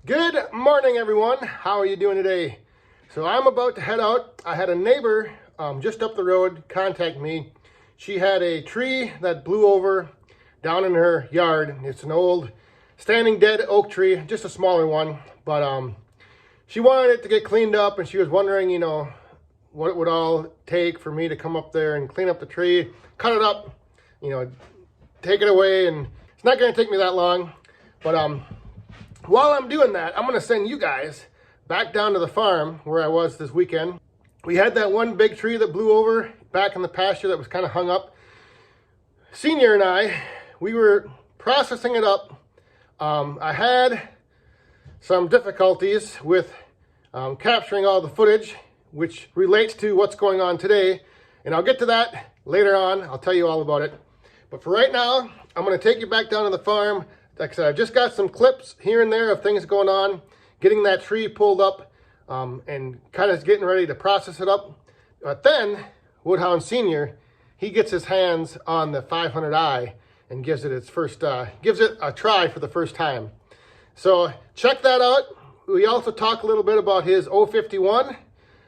Good morning, everyone. How are you doing today? So I'm about to head out. I had a neighbor just up the road contact me. She had a tree that blew over down in her yard. It's an old standing dead oak tree, just a smaller one. But she wanted it to get cleaned up, and she was wondering, what it would all take for me to come up there and clean up the tree, cut it up, take it away. And it's not going to take me that long. But while I'm doing that, I'm going to send you guys back down to the farm where I was this weekend. We had that one big tree that blew over back in the pasture that was kind of hung up. Senior and I, we were processing it up. I had some difficulties with capturing all the footage, which relates to what's going on today. And I'll get to that later on. I'll tell you all about it. But for right now, I'm going to take you back down to the farm. Like I said, I've just got some clips here and there of things going on, getting that tree pulled up and kind of getting ready to process it up. But then Wood Hound Senior, he gets his hands on the 500i and gives it its first, gives it a try for the first time. So check that out. We also talk a little bit about his O51,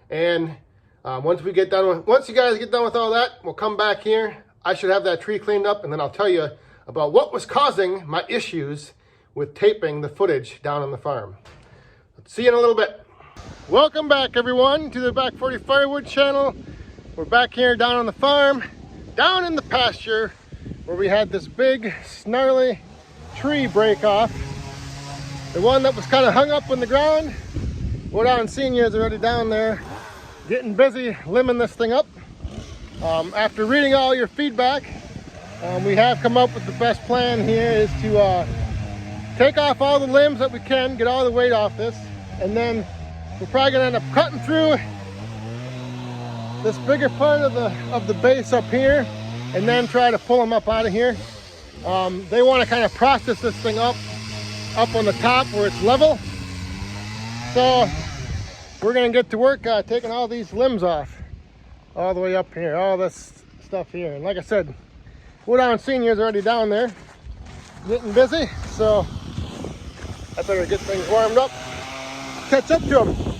and once you guys get done with all that, we'll come back here. I should have that tree cleaned up, and then I'll tell you about what was causing my issues with taping the footage down on the farm. Let's see you in a little bit. Welcome back, everyone, to the Back 40 Firewood channel. We're back here down on the farm, down in the pasture, where we had this big, snarly tree break off. The one that was kind of hung up on the ground. Wood Hound Senior is already down there, getting busy limbing this thing up. After reading all your feedback, we have come up with the best plan here is to take off all the limbs that we can, get all the weight off this, and then we're probably gonna end up cutting through this bigger part of the base up here, and then try to pull them up out of here. They want to kind of process this thing up on the top where it's level. So we're gonna get to work taking all these limbs off, all the way up here, all this stuff here. And like I said, Wood Hound Senior is already down there, getting busy, so I better get things warmed up, catch up to him.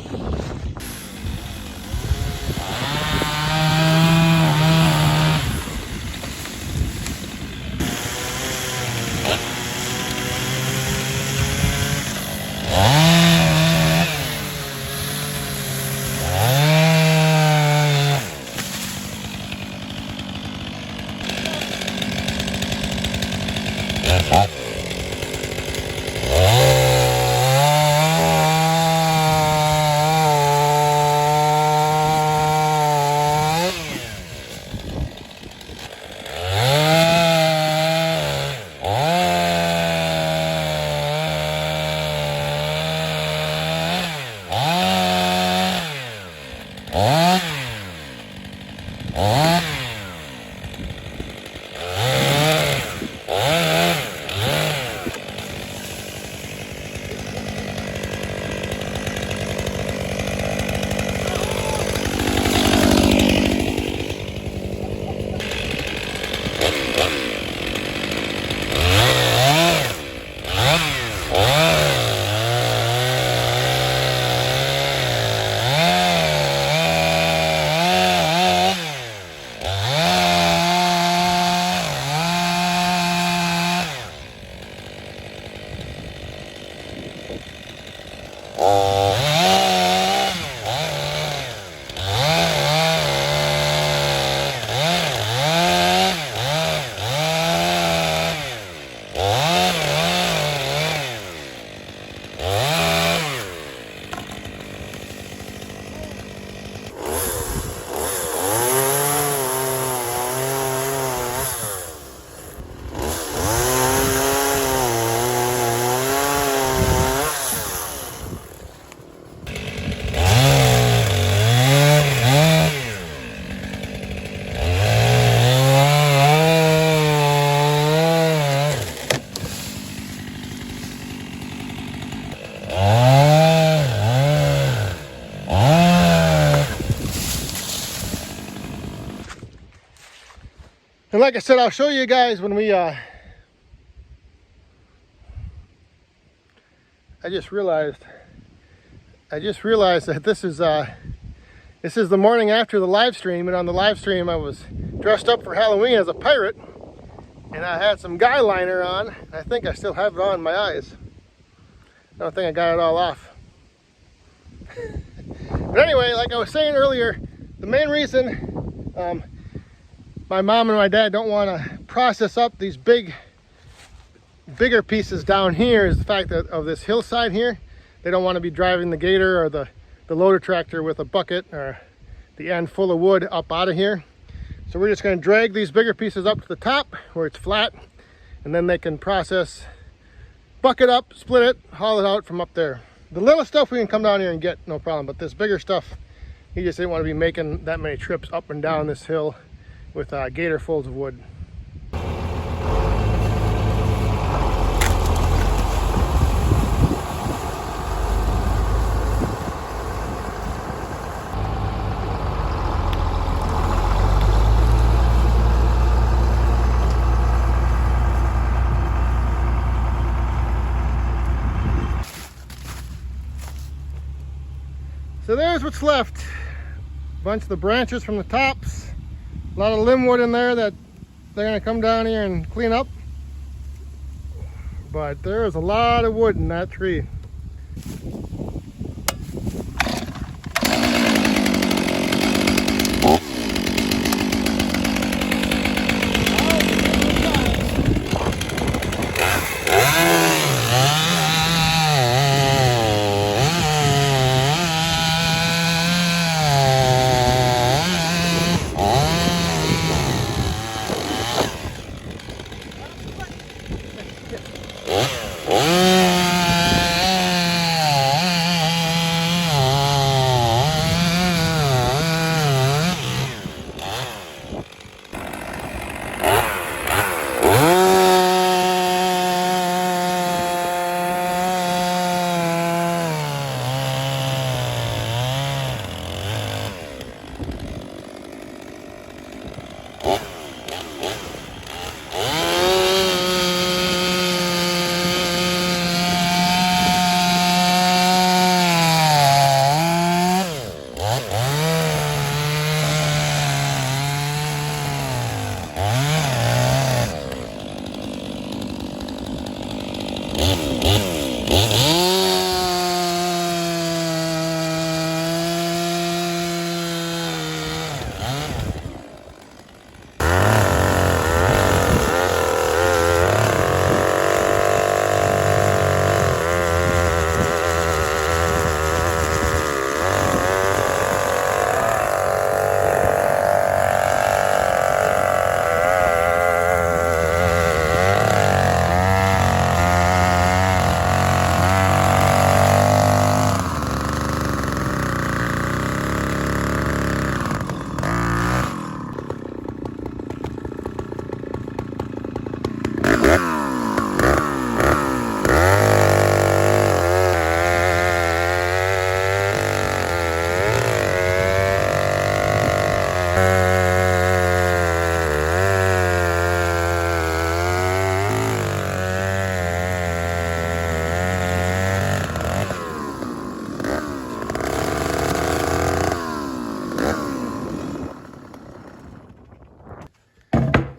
And like I said, I'll show you guys when we I just realized that this is the morning after the live stream, and on the live stream I was dressed up for Halloween as a pirate, and I had some guy liner on. I think I still have it on my eyes. I don't think I got it all off. But anyway, like I was saying earlier, the main reason my mom and my dad don't want to process up these bigger pieces down here is the fact that of this hillside here. They don't want to be driving the gator or the loader tractor with a bucket or the end full of wood up out of here. So we're just going to drag these bigger pieces up to the top where it's flat, and then they can process, bucket up, split it, haul it out from up there. The little stuff we can come down here and get, no problem, but this bigger stuff, he just didn't want to be making that many trips up and down this hill with gator fulls of wood. So there's what's left. A bunch of the branches from the tops. A lot of limb wood in there that they're gonna come down here and clean up. But there is a lot of wood in that tree.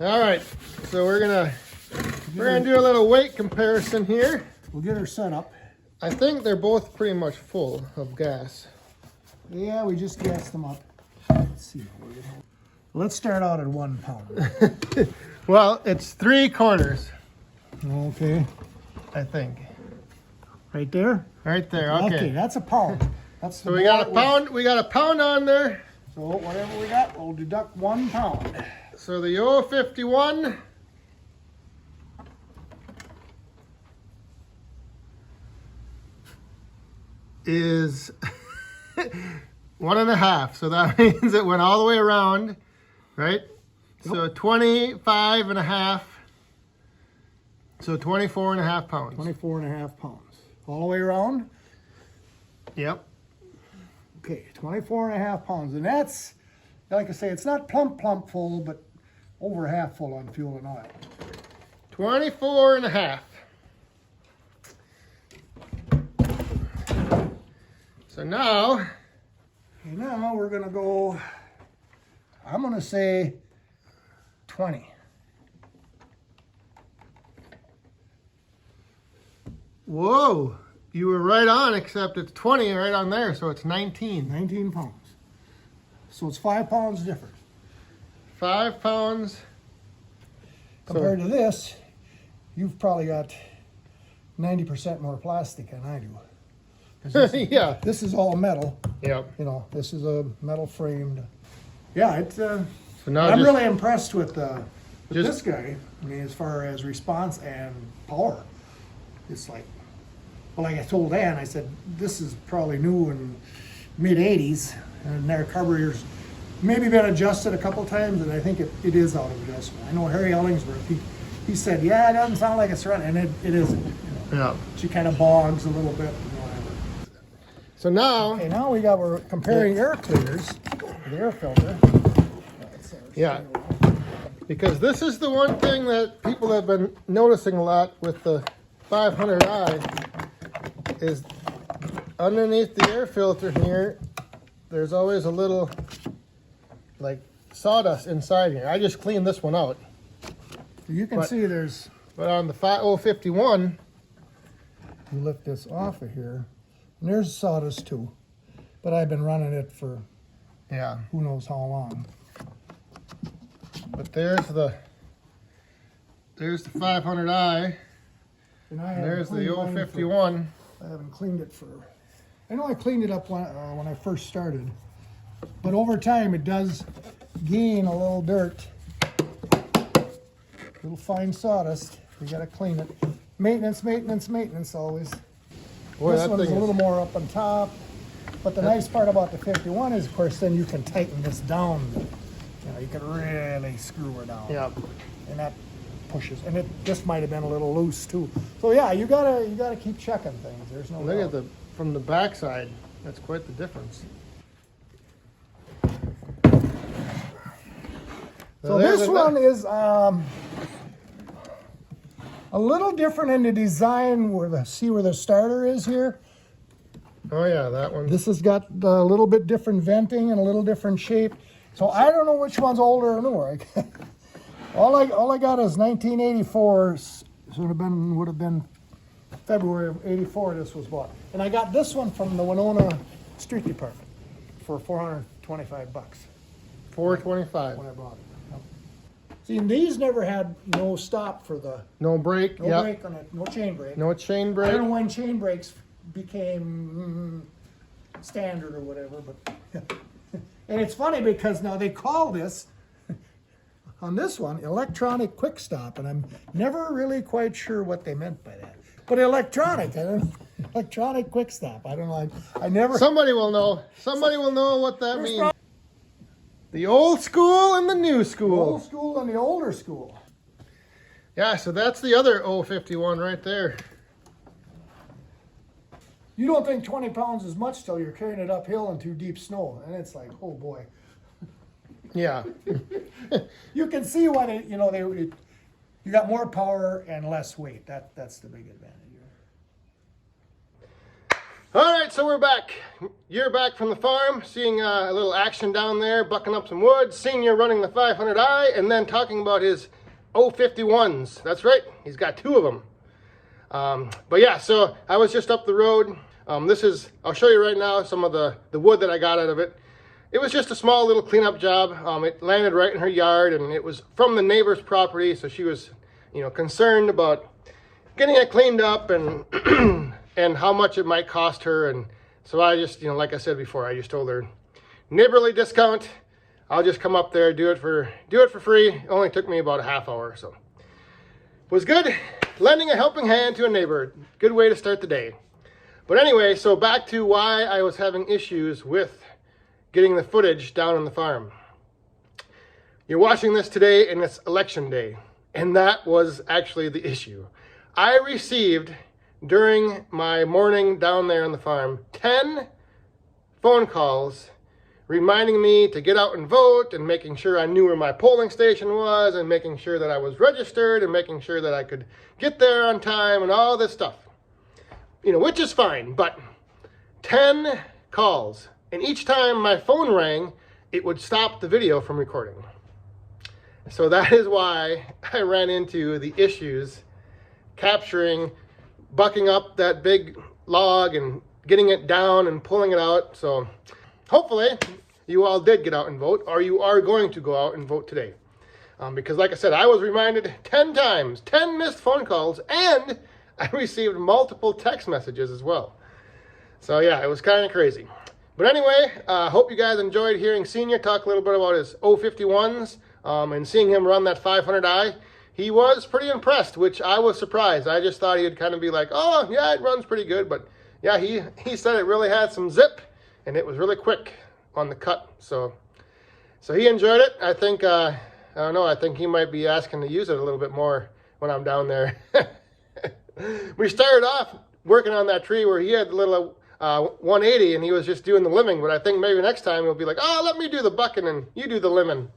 All right, so we're gonna do a little weight comparison here. We'll get her set up. I think they're both pretty much full of gas. Yeah, we just gassed them up. Let's see. Let's start out at 1 pound. Well, it's 3/4. Okay. I think. Right there? Right there, okay. Okay, that's a pound. That's so we got a pound, we got a pound on there. So whatever we got, we'll deduct 1 pound. So the O51 is 1.5. So that means it went all the way around, right? Yep. So 25.5. So 24.5 pounds. 24.5 pounds. All the way around? Yep. Okay, 24.5 pounds. And that's, like I say, it's not plump full, but over half full on fuel and oil. 24.5. So now, okay, now we're gonna go, I'm gonna say 20. Whoa, you were right on, except it's 20 right on there, so it's 19. 19 pounds. So it's 5 pounds different. 5 pounds. Compared to this, you've probably got 90% more plastic than I do. Yeah. This is all metal. Yep. You know, this is a metal framed. Yeah, it's. So now I'm really impressed with just this guy. I mean, as far as response and power, it's like. Well, like I told Ann, I said this is probably new in mid '80s, and their carburetor's maybe been adjusted a couple times, and I think it is out of adjustment. I know Harry Ellingsworth. He said, yeah, it doesn't sound like it's running, and it isn't. You know. Yeah. She kind of bogs a little bit. So now, Okay, now we're comparing air cleaners, the air filter. yeah, because this is the one thing that people have been noticing a lot with the 500i is underneath the air filter here, there's always a little like sawdust inside here. I just cleaned this one out. You can see there's. But on the O51, You lift this off of here, and there's sawdust too. But I've been running it for yeah, who knows how long. but there's the 500i, And I and haven't there's the cleaned mine O51. I haven't cleaned it for. I know I cleaned it up when I first started, but over time it does gain a little dirt, little fine sawdust. You got to clean it. Maintenance, maintenance, maintenance always. Boy, This that one's thing a is- little more up on top. But the nice part about the 51 is, of course, then you can tighten this down. You know, you can really screw her down. Yeah. And that pushes. And this might have been a little loose too. So yeah, you gotta keep checking things. There's no Look doubt. at from the backside. That's quite the difference. So there's this one is a little different in the design. See where the starter is here. Oh yeah, that one. This has got a little bit different venting and a little different shape. So I don't know which one's older or newer. all I got is 1984. Would have been February of '84. This was bought, and I got this one from the Winona Street Department for $425 425. when I bought it. See, and these never had no stop for the No brake. no Yep. brake on it, no chain brake. No chain I brake. don't know when chain brakes became standard or whatever, but and it's funny because now they call this on this one electronic quick stop, and I'm never really quite sure what they meant by that. But electronic quick stop. I don't know. I never. Somebody will know. Somebody will know what that means. The old school and the new school. Old school and the older school. Yeah, so that's the other O51 right there. You don't think 20 pounds is much till you're carrying it uphill and through deep snow, and it's like, oh boy. Yeah. You can see what it. You know, you got more power and less weight. That's the big advantage. All right, so we're back. You're back from the farm, seeing a little action down there, bucking up some wood. Senior running the 500i, and then talking about his O51s. That's right, he's got 2 of them. But yeah, so I was just up the road. I'll show you right now some of the wood that I got out of it. It was just a small little cleanup job. It landed right in her yard, and it was from the neighbor's property, so she was, concerned about getting it cleaned up and and how much it might cost her. And so I just, like I said before, I just told her, neighborly discount. I'll just come up there, do it for free. It only took me about a half hour, so it was good. Lending a helping hand to a neighbor. Good way to start the day. But anyway, so back to why I was having issues with getting the footage down on the farm. You're watching this today, and it's election day, and that was actually the issue. I received, during my morning down there on the farm, 10 phone calls reminding me to get out and vote, and making sure I knew where my polling station was, and making sure that I was registered, and making sure that I could get there on time, and all this stuff. Which is fine, but 10 calls. And each time my phone rang, it would stop the video from recording. So that is why I ran into the issues capturing, bucking up that big log and getting it down and pulling it out. So hopefully you all did get out and vote, or you are going to go out and vote today. Because like I said, I was reminded 10 times, 10 missed phone calls, and I received multiple text messages as well. So yeah, it was kind of crazy. But anyway, hope you guys enjoyed hearing Senior talk a little bit about his O51s and seeing him run that 500i. He was pretty impressed, which I was surprised. I just thought he'd kind of be like, oh yeah, it runs pretty good. But yeah, he said it really had some zip and it was really quick on the cut. So he enjoyed it. I think, I don't know, I think he might be asking to use it a little bit more when I'm down there. We started off working on that tree where he had the little 180 and he was just doing the limbing, but I think maybe next time he'll be like, oh, let me do the bucking and you do the limbing.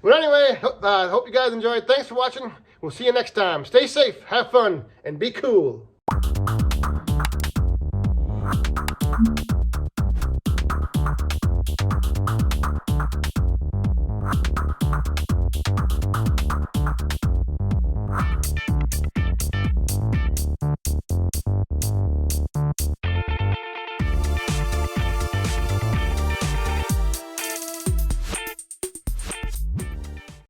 But anyway, hope you guys enjoyed. Thanks for watching. We'll see you next time. Stay safe, have fun, and be cool.